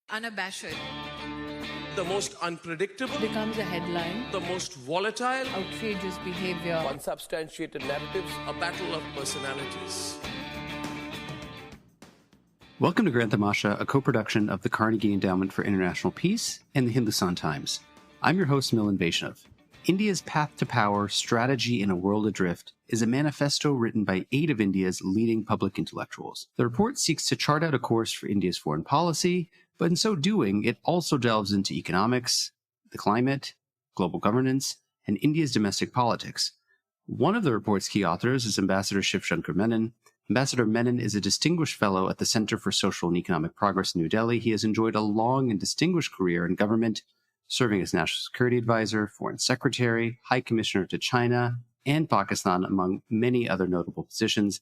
unabashed, the most unpredictable, becomes a headline, the most volatile, outrageous behavior, unsubstantiated narratives, a battle of personalities. Welcome to Grand Tamasha, a co-production of the Carnegie Endowment for International Peace and the Hindustan Times. I'm your host, Milan. India's Path to Power, Strategy in a World Adrift is a manifesto written by 8 of India's leading public intellectuals. The report seeks to chart out a course for India's foreign policy, but in so doing, it also delves into economics, the climate, global governance, and India's domestic politics. One of the report's key authors is Ambassador Shivshankar Menon. Ambassador Menon is a distinguished fellow at the Center for Social and Economic Progress in New Delhi. He has enjoyed a long and distinguished career in government, serving as National Security Advisor, Foreign Secretary, High Commissioner to China and Pakistan, among many other notable positions.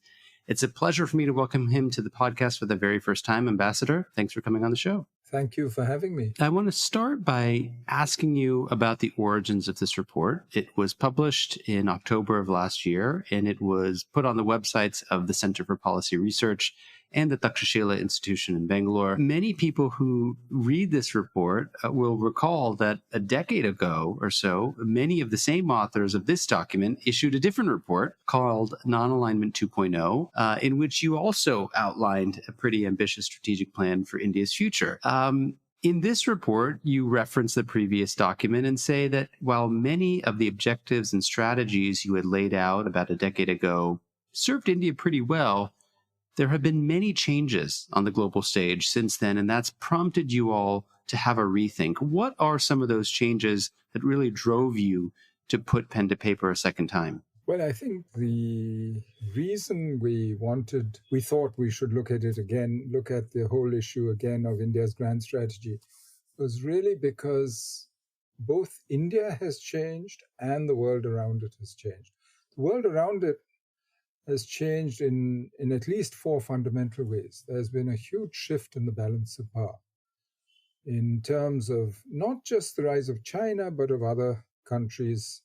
It's a pleasure for me to welcome him to the podcast for the very first time. Ambassador, thanks for coming on the show. Thank you for having me. I want to start by asking you about the origins of this report. It was published in October of last year, and it was put on the websites of the Center for Policy Research and the Takshashila Institution in Bangalore. Many people who read this report will recall that a decade ago or so, many of the same authors of this document issued a different report called Non-Alignment 2.0, in which you also outlined a pretty ambitious strategic plan for India's future. In this report, you reference the previous document and say that while many of the objectives and strategies you had laid out about a decade ago served India pretty well, there have been many changes on the global stage since then, and that's prompted you all to have a rethink. What are some of those changes that really drove you to put pen to paper a second time? Well, I think the reason we thought we should look at it again, look at the whole issue again of India's grand strategy, was really because both India has changed and the world around it has changed. The world around it has changed in at least 4 fundamental ways. There's been a huge shift in the balance of power in terms of not just the rise of China, but of other countries,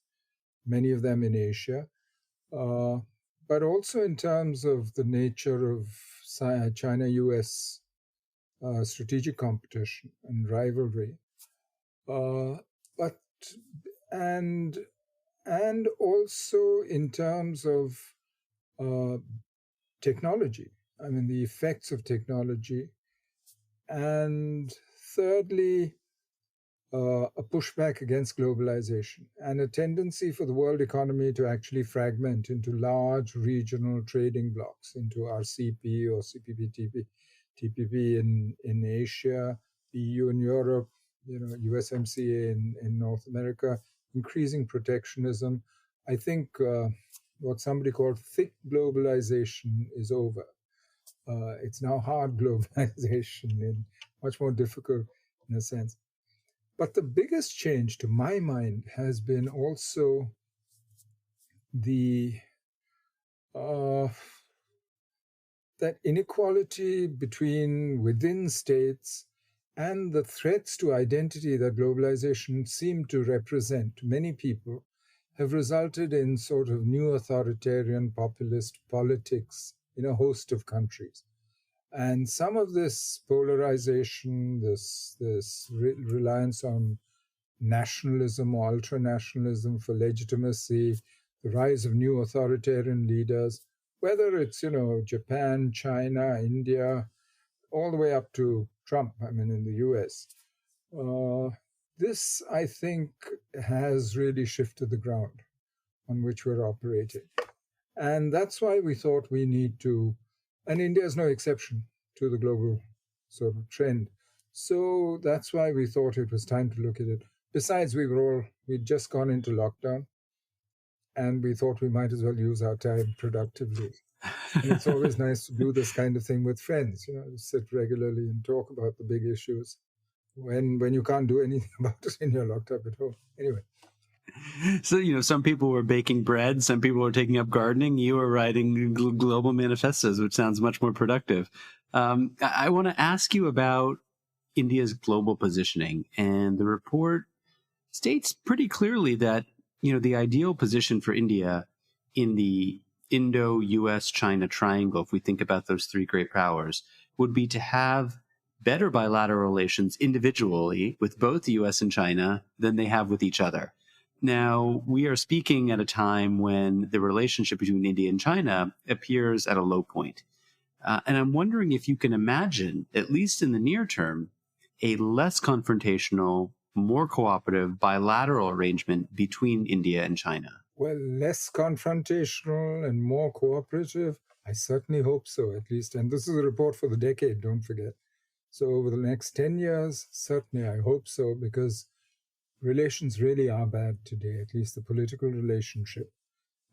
many of them in Asia, but also in terms of the nature of China-U.S. Strategic competition and rivalry, and also in terms of technology, the effects of technology, and thirdly, a pushback against globalization and a tendency for the world economy to actually fragment into large regional trading blocks, into RCP or CPP, TPP in Asia, EU in Europe, USMCA in North America, increasing protectionism. I think what somebody called thick globalization is over. It's now hard globalization, and much more difficult in a sense. But the biggest change, to my mind, has been also that inequality within states and the threats to identity that globalization seemed to represent to many people have resulted in sort of new authoritarian populist politics in a host of countries. And some of this polarization, this reliance on nationalism or ultra-nationalism for legitimacy, the rise of new authoritarian leaders, whether it's, Japan, China, India, all the way up to Trump, in the U.S., this, I think, has really shifted the ground on which we're operating. And that's why we thought we need to, and India is no exception to the global sort of trend. So that's why we thought it was time to look at it. Besides, we'd just gone into lockdown, and we thought we might as well use our time productively. And it's always nice to do this kind of thing with friends, sit regularly and talk about the big issues when you can't do anything about it and you're locked up at home. Anyway. So, some people were baking bread, some people were taking up gardening, you were writing global manifestos, which sounds much more productive. I want to ask you about India's global positioning. And the report states pretty clearly that, the ideal position for India in the Indo-U.S.-China triangle, if we think about those 3 great powers, would be to have better bilateral relations individually with both the US and China than they have with each other. Now, we are speaking at a time when the relationship between India and China appears at a low point. And I'm wondering if you can imagine, at least in the near term, a less confrontational, more cooperative bilateral arrangement between India and China. Well, less confrontational and more cooperative? I certainly hope so, at least. And this is a report for the decade, don't forget. So over the next 10 years, certainly I hope so, because relations really are bad today, at least the political relationship.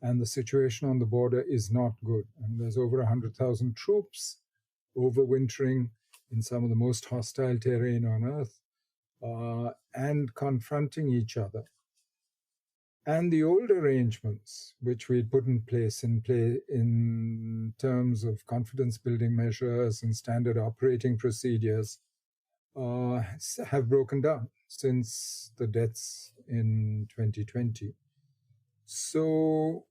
And the situation on the border is not good. And there's over 100,000 troops overwintering in some of the most hostile terrain on earth and confronting each other. And the old arrangements, which we put in place in terms of confidence building measures and standard operating procedures, have broken down since the deaths in 2020. So,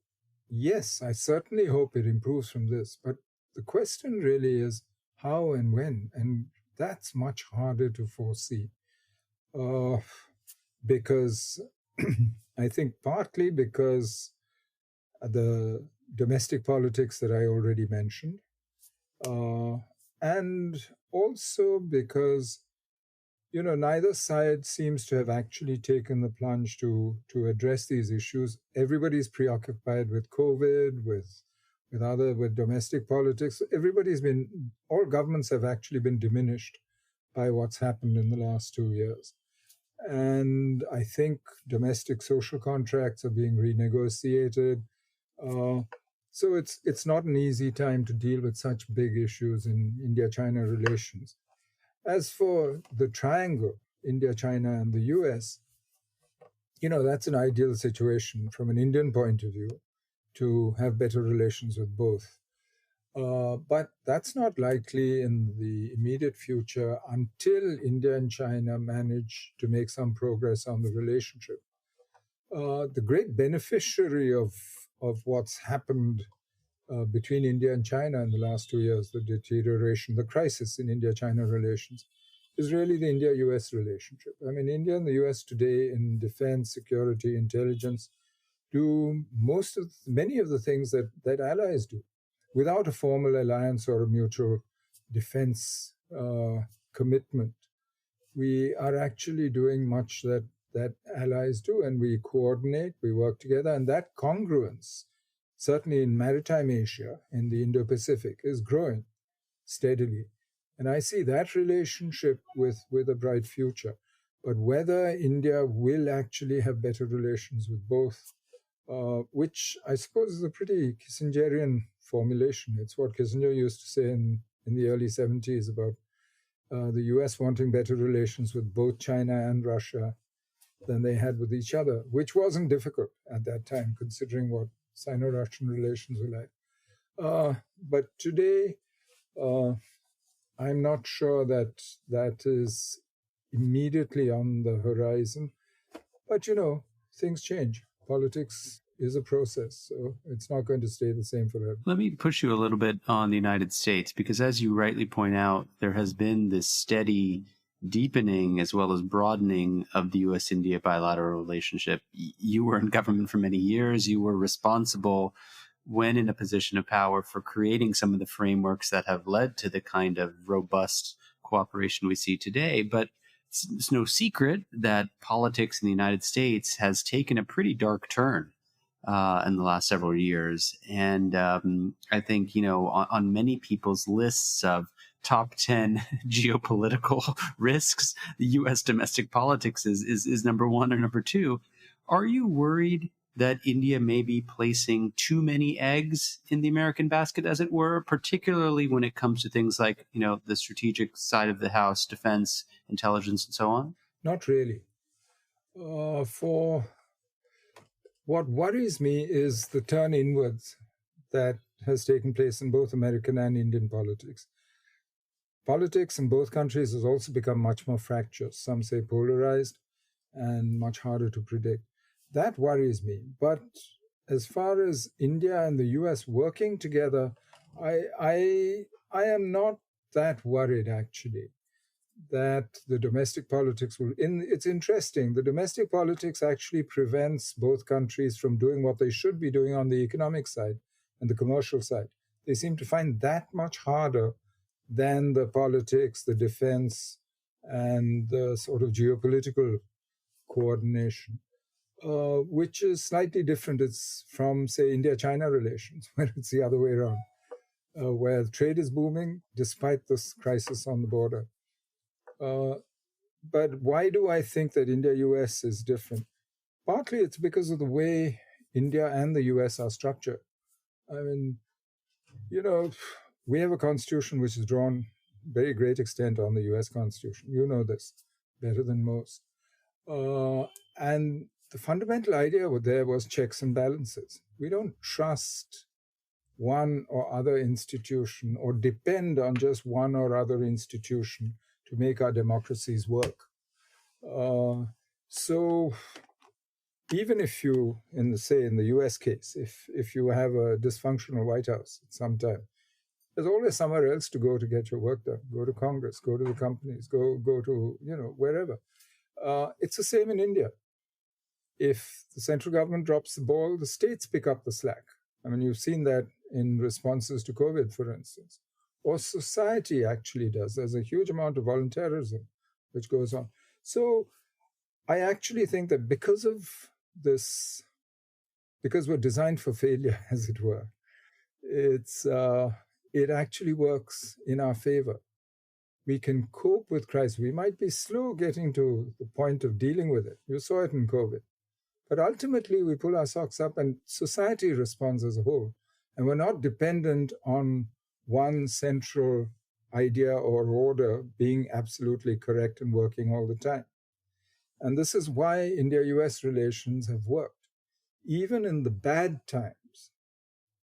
yes, I certainly hope it improves from this. But the question really is how and when. And that's much harder to foresee. Because I think partly because the domestic politics that I already mentioned, and also because neither side seems to have actually taken the plunge to address these issues. Everybody's preoccupied with COVID, with domestic politics. All governments have actually been diminished by what's happened in the last 2 years. And I think domestic social contracts are being renegotiated. So it's not an easy time to deal with such big issues in India-China relations. As for the triangle, India, China, and the US, that's an ideal situation from an Indian point of view to have better relations with both. But that's not likely in the immediate future until India and China manage to make some progress on the relationship. The great beneficiary of what's happened between India and China in the last 2 years, the deterioration, the crisis in India-China relations, is really the India-US relationship. I mean, India and the US today in defense, security, intelligence do many of the things that allies do without a formal alliance or a mutual defense commitment. We are actually doing much that allies do, and we coordinate, we work together, and that congruence, certainly in maritime Asia, in the Indo-Pacific, is growing steadily. And I see that relationship with a bright future. But whether India will actually have better relations with both, which I suppose is a pretty Kissingerian formulation. It's what Kissinger used to say in the early 70s about the US wanting better relations with both China and Russia than they had with each other, which wasn't difficult at that time, considering what Sino-Russian relations were like. But today, I'm not sure that is immediately on the horizon. But, things change. Politics is a process, so it's not going to stay the same forever. Let me push you a little bit on the United States, because as you rightly point out, there has been this steady deepening as well as broadening of the U.S.-India bilateral relationship. You were in government for many years. You were responsible, when in a position of power, for creating some of the frameworks that have led to the kind of robust cooperation we see today. But it's no secret that politics in the United States has taken a pretty dark turn in the last several years. And I think, on many people's lists of top 10 geopolitical risks, the U.S. domestic politics is number one or number two. Are you worried that India may be placing too many eggs in the American basket, as it were, particularly when it comes to things like, the strategic side of the house, defense, intelligence, and so on? Not really. For what worries me is the turn inwards that has taken place in both American and Indian politics. Politics in both countries has also become much more fractious, some say polarized, and much harder to predict. That worries me. But as far as India and the US working together, I am not that worried, actually. that the domestic politics it's interesting. The domestic politics actually prevents both countries from doing what they should be doing on the economic side and the commercial side. They seem to find that much harder than the politics, the defense, and the sort of geopolitical coordination, which is slightly different. It's from, say, India-China relations, where it's the other way around, where trade is booming despite this crisis on the border. But why do I think that India-U.S. is different? Partly it's because of the way India and the U.S. are structured. I mean, we have a constitution which is drawn very great extent on the U.S. Constitution. You know this better than most. And the fundamental idea there was checks and balances. We don't trust one or other institution or depend on just one or other institution to make our democracies work. So even if you, in the U.S. case, if you have a dysfunctional White House at some time, there's always somewhere else to go to get your work done. Go to Congress, go to the companies, go to, wherever. It's the same in India. If the central government drops the ball, the states pick up the slack. I mean, you've seen that in responses to COVID, for instance. Or society actually does. There's a huge amount of volunteerism which goes on. So I actually think that because of this, because we're designed for failure, as it were, it actually works in our favor. We can cope with crisis. We might be slow getting to the point of dealing with it. You saw it in COVID. But ultimately, we pull our socks up and society responds as a whole. And we're not dependent on one central idea or order being absolutely correct and working all the time. And this is why India-US relations have worked. Even in the bad times,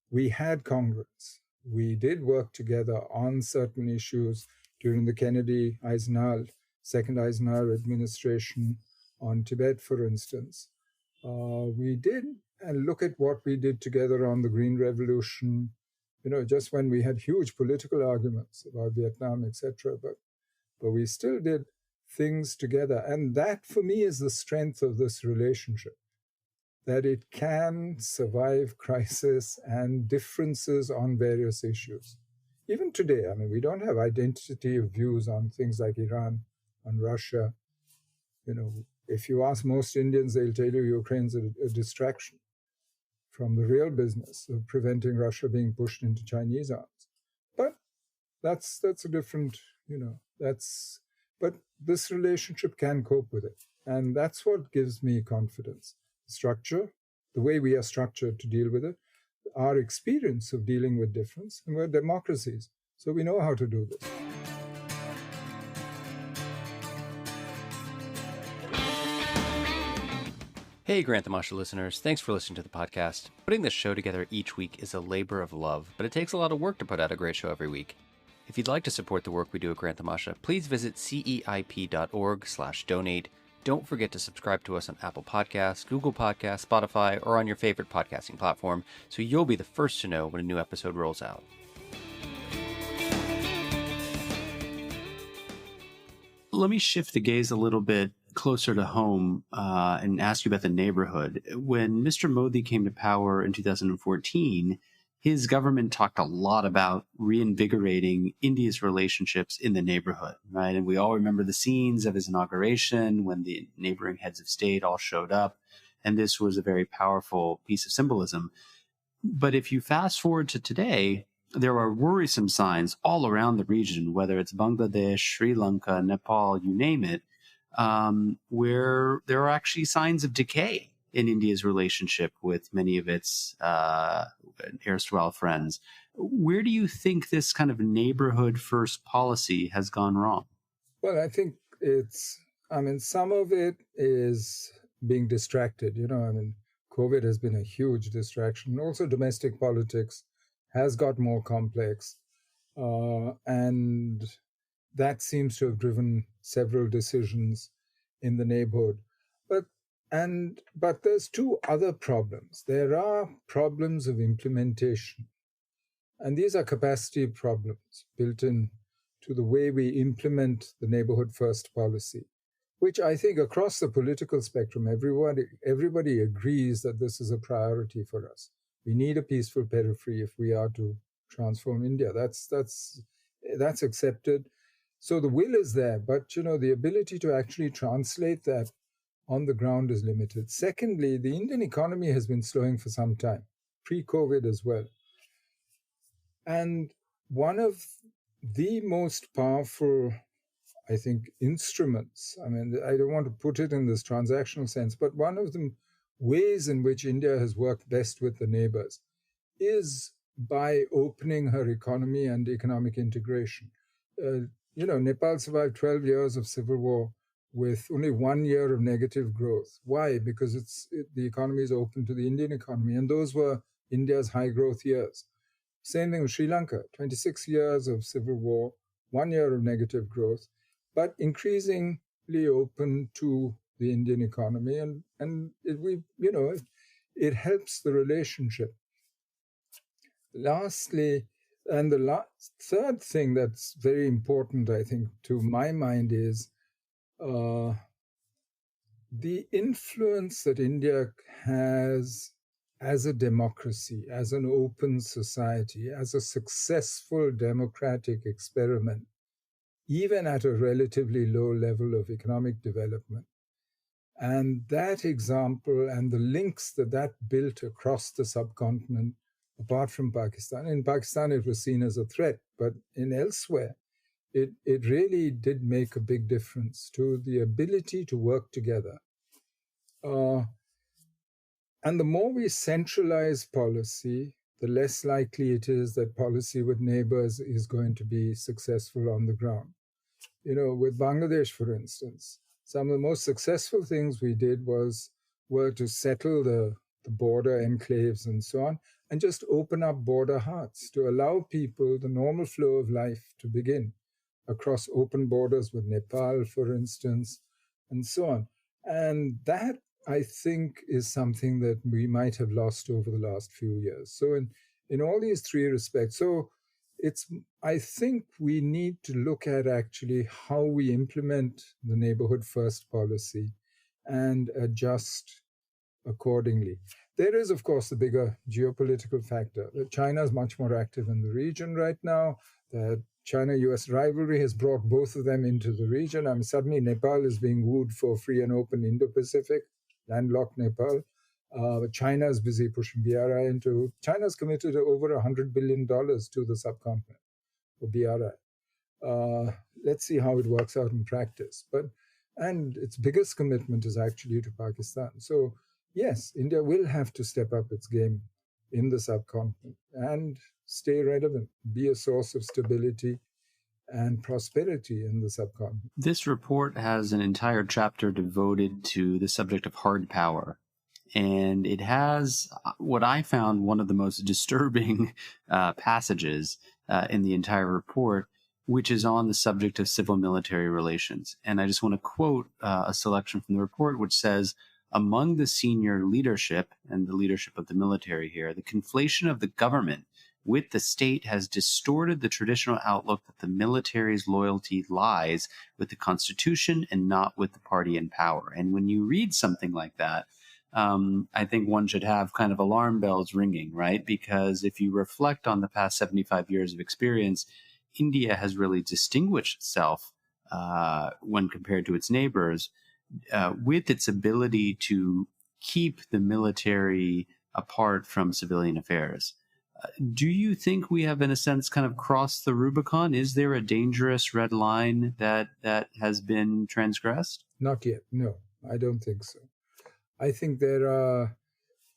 we had Congress. We did work together on certain issues during the Kennedy, second Eisenhower administration, on Tibet, for instance. We did, and look at what we did together on the Green Revolution, just when we had huge political arguments about Vietnam, etc. But we still did things together. And that, for me, is the strength of this relationship, that it can survive crisis and differences on various issues. Even today, I mean, we don't have identity of views on things like Iran, on Russia. If you ask most Indians, they'll tell you Ukraine's a distraction from the real business of preventing Russia being pushed into Chinese arms. But that's a different, but this relationship can cope with it. And that's what gives me confidence. Structure, the way we are structured to deal with it, our experience of dealing with difference, and we're democracies, so we know how to do this. Hey, Grant Tamasha listeners, thanks for listening to the podcast. Putting this show together each week is a labor of love, but it takes a lot of work to put out a great show every week. If you'd like to support the work we do at Grant Tamasha, please visit ceip.org/donate. Don't forget to subscribe to us on Apple Podcasts, Google Podcasts, Spotify, or on your favorite podcasting platform, so you'll be the first to know when a new episode rolls out. Let me shift the gaze a little bit closer to home and ask you about the neighborhood. When Mr. Modi came to power in 2014, his government talked a lot about reinvigorating India's relationships in the neighborhood, right? And we all remember the scenes of his inauguration when the neighboring heads of state all showed up. And this was a very powerful piece of symbolism. But if you fast forward to today, there are worrisome signs all around the region, whether it's Bangladesh, Sri Lanka, Nepal, you name it, where there are actually signs of decay in India's relationship with many of its erstwhile friends. Where do you think this kind of neighborhood first policy has gone wrong? Well, I think some of it is being distracted. COVID has been a huge distraction. Also, domestic politics has got more complex. And that seems to have driven several decisions in the neighborhood. But there's two other problems. There are problems of implementation. And these are capacity problems built in to the way we implement the neighborhood first policy, which I think across the political spectrum, everybody agrees that this is a priority for us. We need a peaceful periphery if we are to transform India. That's accepted. So the will is there, but the ability to actually translate that on the ground is limited. Secondly, the Indian economy has been slowing for some time, pre-COVID as well. And one of the most powerful, I think, instruments, I mean, I don't want to put it in this transactional sense, but one of the ways in which India has worked best with the neighbors is by opening her economy and economic integration. Nepal survived 12 years of civil war with only 1 year of negative growth. Why? Because the economy is open to the Indian economy, and those were India's high growth years. Same thing with Sri Lanka, 26 years of civil war, 1 year of negative growth, but increasingly open to the Indian economy, and it helps the relationship. Lastly, and the third thing that's very important, I think, to my mind is the influence that India has as a democracy, as an open society, as a successful democratic experiment, even at a relatively low level of economic development. And that example and the links that built across the subcontinent, apart from Pakistan. In Pakistan, it was seen as a threat, but in elsewhere, it really did make a big difference to the ability to work together. And the more we centralize policy, the less likely it is that policy with neighbors is going to be successful on the ground. With Bangladesh, for instance, some of the most successful things we did were to settle the border enclaves and so on, and just open up border hearts to allow people the normal flow of life to begin across open borders with Nepal, for instance, and so on. And that, I think, is something that we might have lost over the last few years. So in all these three respects, I think we need to look at actually how we implement the neighborhood first policy and adjust accordingly. There is, of course, the bigger geopolitical factor that China is much more active in the region right now, that China-U.S. rivalry has brought both of them into the region. I mean, suddenly Nepal is being wooed for free and open Indo-Pacific, landlocked Nepal. China is busy pushing BRI into. China's committed over $100 billion to the subcontinent for BRI. Let's see how it works out in practice. And its biggest commitment is actually to Pakistan. So yes, India will have to step up its game in the subcontinent and stay relevant, be a source of stability and prosperity in the subcontinent. This report has an entire chapter devoted to the subject of hard power. And it has what I found one of the most disturbing passages in the entire report, which is on the subject of civil-military relations. And I just want to quote a selection from the report, which says, among the senior leadership and the leadership of the military here, the conflation of the government with the state has distorted the traditional outlook that the military's loyalty lies with the Constitution and not with the party in power. And when you read something like that, I think one should have kind of alarm bells ringing, right? Because if you reflect on the past 75 years of experience, India has really distinguished itself when compared to its neighbors with its ability to keep the military apart from civilian affairs. Do you think we have, in a sense, kind of crossed the Rubicon? Is there a dangerous red line that has been transgressed? Not yet. No, I don't think so. I think there are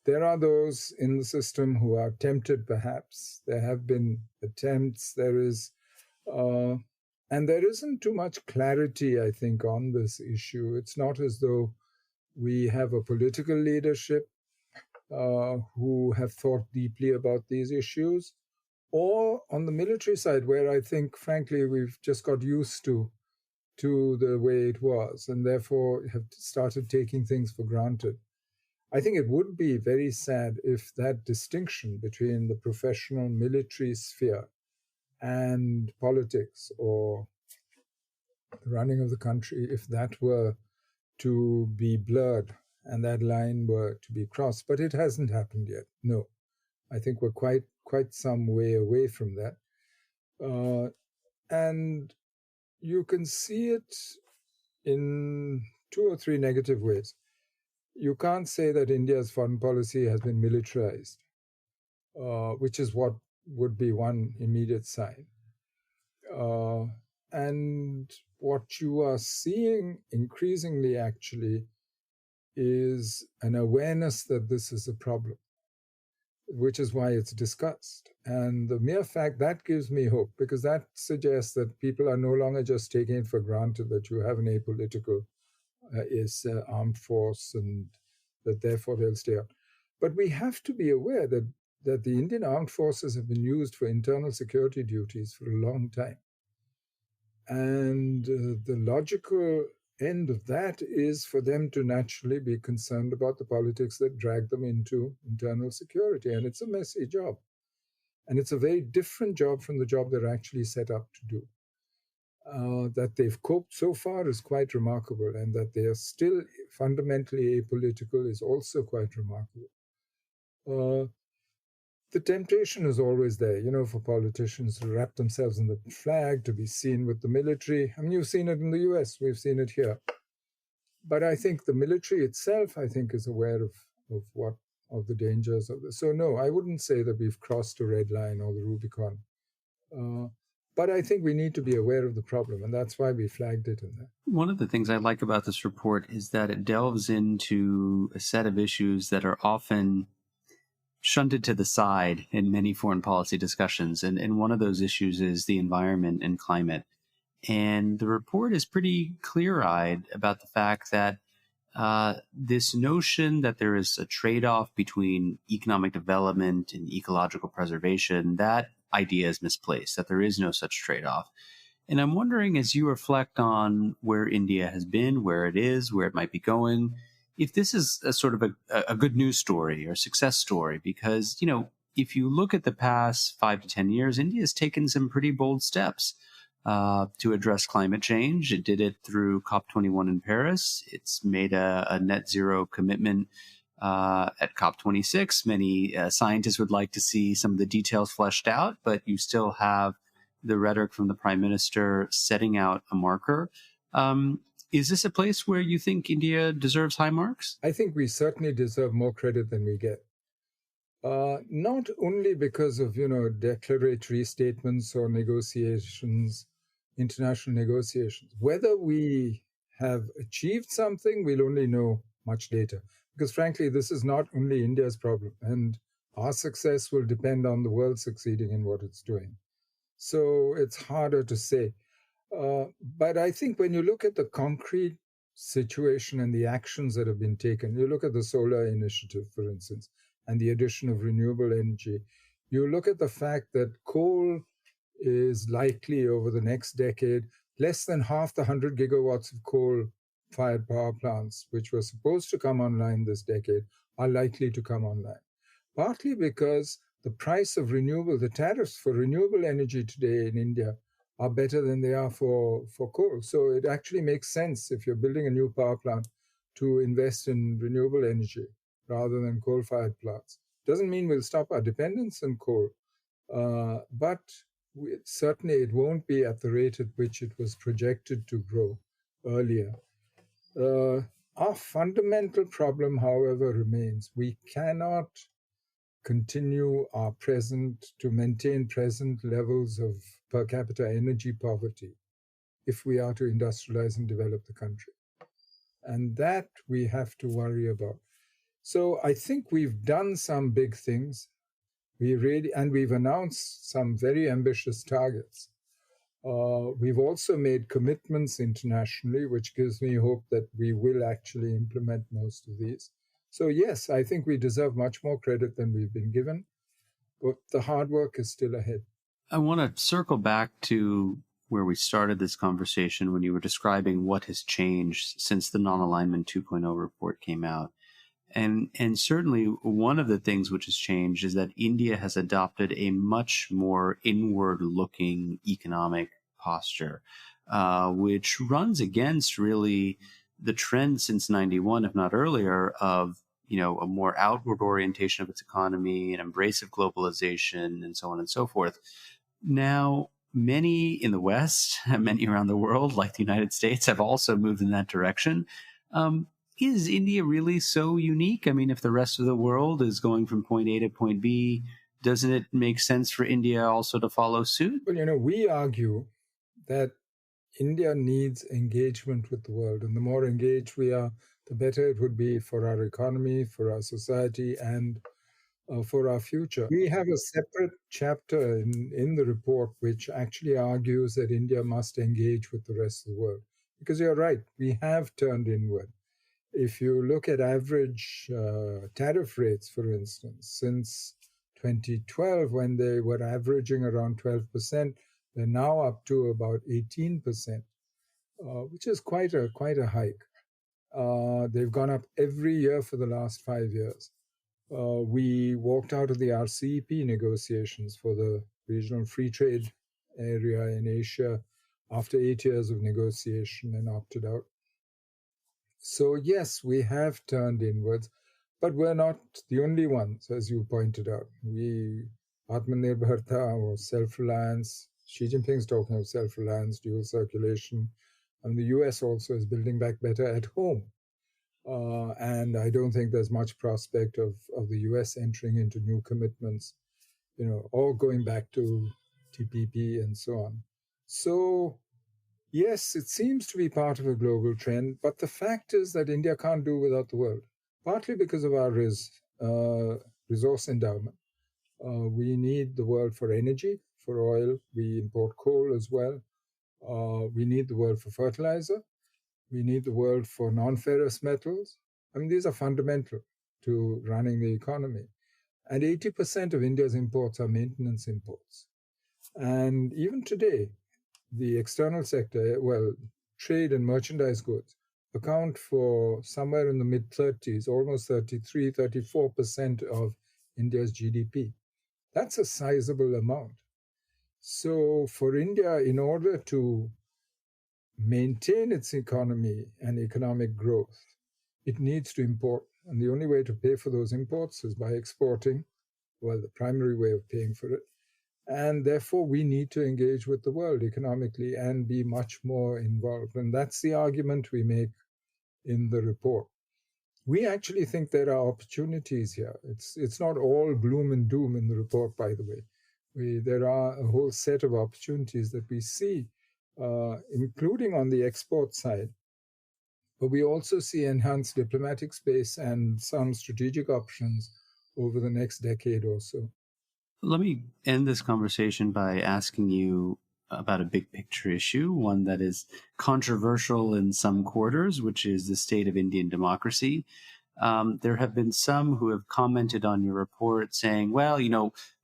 those in the system who are tempted, perhaps. There have been attempts. There is, and there isn't too much clarity, I think, on this issue. It's not as though we have a political leadership who have thought deeply about these issues, or on the military side, where I think, frankly, we've just got used to the way it was, and therefore have started taking things for granted. I think it would be very sad if that distinction between the professional military sphere and politics or the running of the country, if that were to be blurred and that line were to be crossed. But it hasn't happened yet. No, I think we're quite some way away from that. And you can see it in 2 or 3 negative ways. You can't say that India's foreign policy has been militarized, which is what would be one immediate sign. And what you are seeing increasingly actually is an awareness that this is a problem, which is why it's discussed. And the mere fact that gives me hope, because that suggests that people are no longer just taking it for granted that you have an apolitical armed force and that therefore they'll stay out. But we have to be aware that the Indian armed forces have been used for internal security duties for a long time. And the logical end of that is for them to naturally be concerned about the politics that drag them into internal security. And it's a messy job. And it's a very different job from the job they're actually set up to do. That they've coped so far is quite remarkable, and that they are still fundamentally apolitical is also quite remarkable. The temptation is always there, for politicians to wrap themselves in the flag, to be seen with the military. I mean, you've seen it in the US, we've seen it here. But I think the military itself, is aware of the dangers of this. So no, I wouldn't say that we've crossed a red line or the Rubicon. But I think we need to be aware of the problem, and that's why we flagged it in there. One of the things I like about this report is that it delves into a set of issues that are often shunted to the side in many foreign policy discussions. And one of those issues is the environment and climate. And the report is pretty clear-eyed about the fact that this notion that there is a trade-off between economic development and ecological preservation, that idea is misplaced, that there is no such trade-off. And I'm wondering, as you reflect on where India has been, where it is, where it might be going, if this is a sort of a good news story or success story, because, if you look at the past 5 to 10 years, India has taken some pretty bold steps to address climate change. It did it through COP21 in Paris. It's made a net zero commitment at COP26. Many scientists would like to see some of the details fleshed out, but you still have the rhetoric from the Prime Minister setting out a marker. Is this a place where you think India deserves high marks? I think we certainly deserve more credit than we get. Not only because of, declaratory statements or negotiations, international negotiations. Whether we have achieved something, we'll only know much later. Because frankly, this is not only India's problem, and our success will depend on the world succeeding in what it's doing. So it's harder to say. But I think when you look at the concrete situation and the actions that have been taken, you look at the solar initiative, for instance, and the addition of renewable energy, you look at the fact that coal is likely over the next decade, less than half the 100 gigawatts of coal-fired power plants, which were supposed to come online this decade, are likely to come online. Partly because the price of the tariffs for renewable energy today in India are better than they are for coal. So it actually makes sense if you're building a new power plant to invest in renewable energy rather than coal-fired plants. Doesn't mean we'll stop our dependence on coal, but certainly it won't be at the rate at which it was projected to grow earlier. Our fundamental problem, however, remains. We cannot continue to maintain present levels of per capita energy poverty if we are to industrialize and develop the country. And that we have to worry about. So I think we've done some big things. We've announced some very ambitious targets. We've also made commitments internationally, which gives me hope that we will actually implement most of these. So yes, I think we deserve much more credit than we've been given, but the hard work is still ahead. I want to circle back to where we started this conversation when you were describing what has changed since the Non-Alignment 2.0 report came out. And certainly one of the things which has changed is that India has adopted a much more inward-looking economic posture, which runs against really the trend since 91, if not earlier, of a more outward orientation of its economy, an embrace of globalization, and so on and so forth. Now, many in the West, many around the world, like the United States, have also moved in that direction. Is India really so unique? I mean, if the rest of the world is going from point A to point B, doesn't it make sense for India also to follow suit? Well, we argue that India needs engagement with the world, and the more engaged we are, the better it would be for our economy, for our society, and for our future. We have a separate chapter in the report which actually argues that India must engage with the rest of the world. Because you're right, we have turned inward. If you look at average tariff rates, for instance, since 2012, when they were averaging around 12%, they're now up to about 18%, which is quite a hike. They've gone up every year for the last 5 years. We walked out of the RCEP negotiations for the regional free trade area in Asia after 8 years of negotiation and opted out. So yes, we have turned inwards, but we're not the only ones, as you pointed out. Atmanirbharta or self-reliance, Xi Jinping's talking of self-reliance, dual circulation, and the US also is building back better at home. And I don't think there's much prospect of the US entering into new commitments, or going back to TPP and so on. So yes, it seems to be part of a global trend, but the fact is that India can't do without the world, partly because of our resource endowment. We need the world for energy, for oil. We import coal as well. We need the world for fertilizer. We need the world for non-ferrous metals. I mean, these are fundamental to running the economy. And 80% of India's imports are maintenance imports. And even today, the external sector, trade and merchandise goods, account for somewhere in the mid-30s, almost 33, 34% of India's GDP. That's a sizable amount. So for India, in order to maintain its economy and economic growth, it needs to import. And the only way to pay for those imports is by exporting, the primary way of paying for it. And therefore, we need to engage with the world economically and be much more involved. And that's the argument we make in the report. We actually think there are opportunities here. It's not all gloom and doom in the report, by the way. There are a whole set of opportunities that we see, including on the export side. But we also see enhanced diplomatic space and some strategic options over the next decade or so. Let me end this conversation by asking you about a big picture issue, one that is controversial in some quarters, which is the state of Indian democracy. There have been some who have commented on your report saying, well,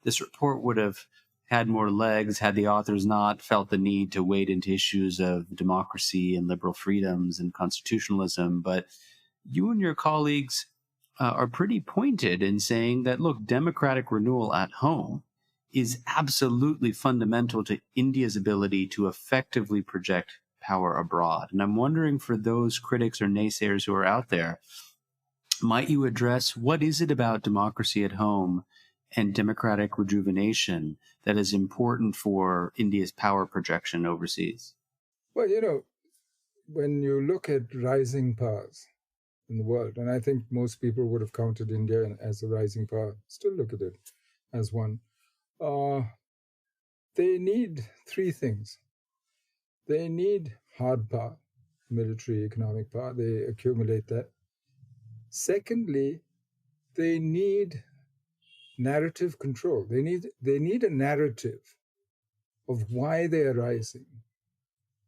this report would have had more legs had the authors not felt the need to wade into issues of democracy and liberal freedoms and constitutionalism. But you and your colleagues are pretty pointed in saying that, look, democratic renewal at home is absolutely fundamental to India's ability to effectively project power abroad. And I'm wondering, for those critics or naysayers who are out there, might you address what is it about democracy at home and democratic rejuvenation that is important for India's power projection overseas? Well, when you look at rising powers in the world, and I think most people would have counted India as a rising power, still look at it as one, they need three things. They need hard power, military, economic power. They accumulate that. Secondly, they need narrative control. They need a narrative of why they are rising,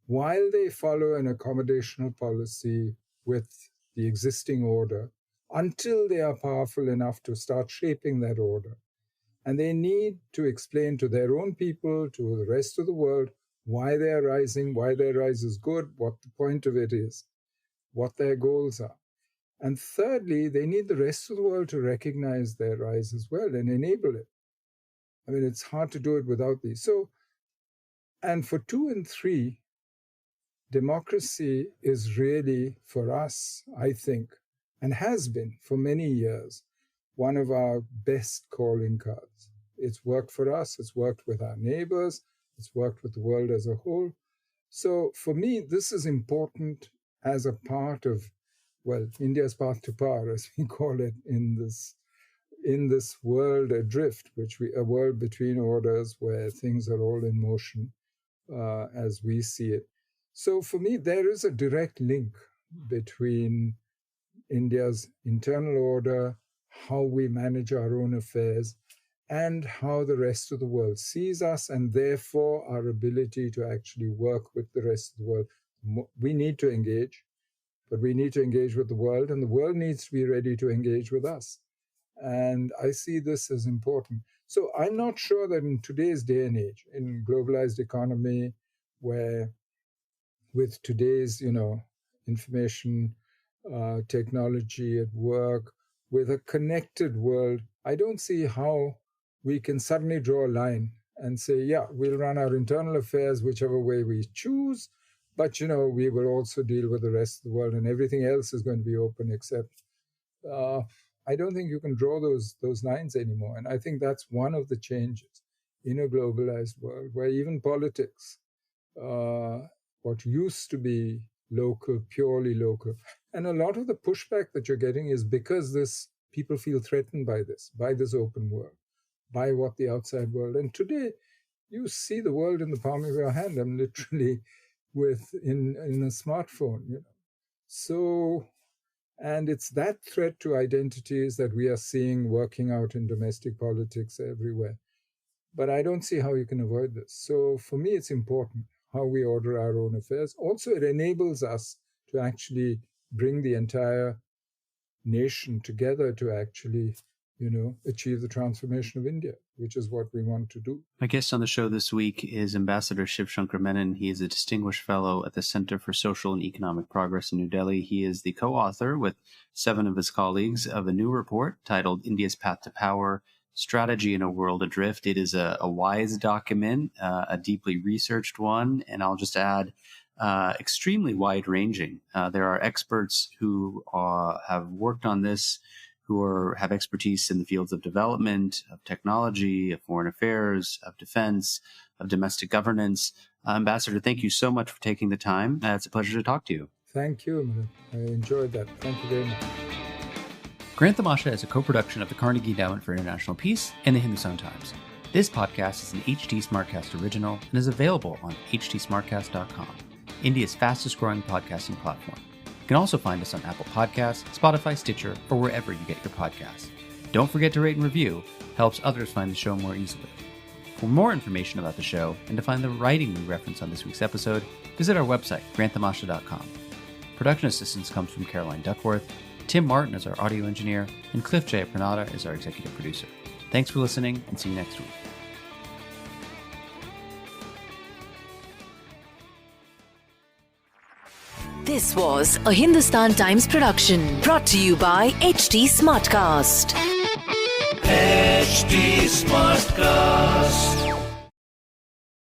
while they follow an accommodational policy with the existing order, until they are powerful enough to start shaping that order. And they need to explain to their own people, to the rest of the world, why they are rising, why their rise is good, what the point of it is, what their goals are. And thirdly, they need the rest of the world to recognize their rise as well and enable it. I mean, it's hard to do it without these. So, and for 2 and 3, democracy is really, for us, I think, and has been for many years, one of our best calling cards. It's worked for us, it's worked with our neighbors, it's worked with the world as a whole. So for me, this is important as a part of, well, India's path to power, as we call it in this world adrift, a world between orders where things are all in motion as we see it. So for me, there is a direct link between India's internal order, how we manage our own affairs, and how the rest of the world sees us, and therefore our ability to actually work with the rest of the world. We need to engage, but we need to engage with the world, and the world needs to be ready to engage with us. And I see this as important. So I'm not sure that in today's day and age, in globalized economy, where with today's, information technology at work, with a connected world, I don't see how we can suddenly draw a line and say, yeah, we'll run our internal affairs whichever way we choose, but, we will also deal with the rest of the world and everything else is going to be open except... I don't think you can draw those lines anymore. And I think that's one of the changes in a globalized world where even politics, what used to be local, purely local, and a lot of the pushback that you're getting is because people feel threatened by this open world, by what the outside world. And today, you see the world in the palm of your hand. I'm literally in a smartphone, So, and it's that threat to identities that we are seeing working out in domestic politics everywhere. But I don't see how you can avoid this. So for me, it's important how we order our own affairs. Also, it enables us to actually bring the entire nation together to actually, achieve the transformation of India, which is what we want to do. My guest on the show this week is Ambassador Shivshankar Menon. He is a distinguished fellow at the Center for Social and Economic Progress in New Delhi. He is the co-author with 7 of his colleagues of a new report titled India's Path to Power, Strategy in a World Adrift. It is a wise document, a deeply researched one, and I'll just add, extremely wide-ranging. There are experts who have worked on this, who have expertise in the fields of development, of technology, of foreign affairs, of defense, of domestic governance. Ambassador, thank you so much for taking the time. It's a pleasure to talk to you. Thank you, Milan. I enjoyed that. Thank you very much. Grant Tamasha is a co-production of the Carnegie Endowment for International Peace and the Hindustan Times. This podcast is an HT Smartcast original and is available on htsmartcast.com, India's fastest-growing podcasting platform. You can also find us on Apple Podcasts, Spotify, Stitcher, or wherever you get your podcasts. Don't forget to rate and review. Helps others find the show more easily. For more information about the show and to find the writing we reference on this week's episode, visit our website, granttamasha.com. Production assistance comes from Caroline Duckworth, Tim Martin is our audio engineer, and Cliff Jayapranada is our executive producer. Thanks for listening, and see you next week. This was a Hindustan Times production brought to you by HT Smartcast. HT Smartcast.